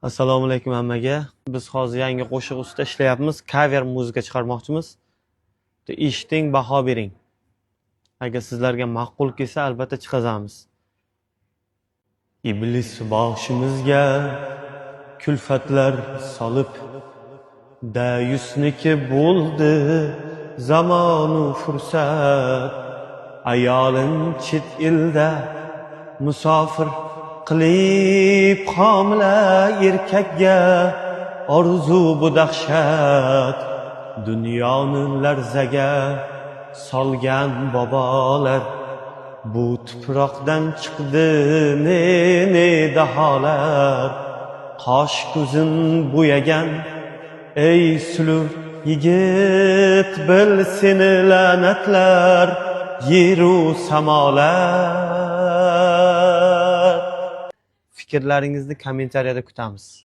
Assalomu alaykum hammaga. Biz hozir yangi qo'shiq ustida ishlayapmiz. Cover muzika chiqarmoqchimiz. Eshiting, baho bering. Agar sizlarga ma'qul kelsa, albatta chiqazamiz. Iblis boshimizga kulfatlar solib, dayusniki bo'ldi zamonu fursat. Ayolim chet elda musofir qilib homila erkakga orzu bu dahshat. Dunyoni larzaga solgan bobolar, bu tuproqdan chiqdi ne daholar. Qosh ko'zin bo'yagan ey suluv yigit, bil seni la'natlar yeru samolar. Fikrlaringizni kommentariyada kutamiz.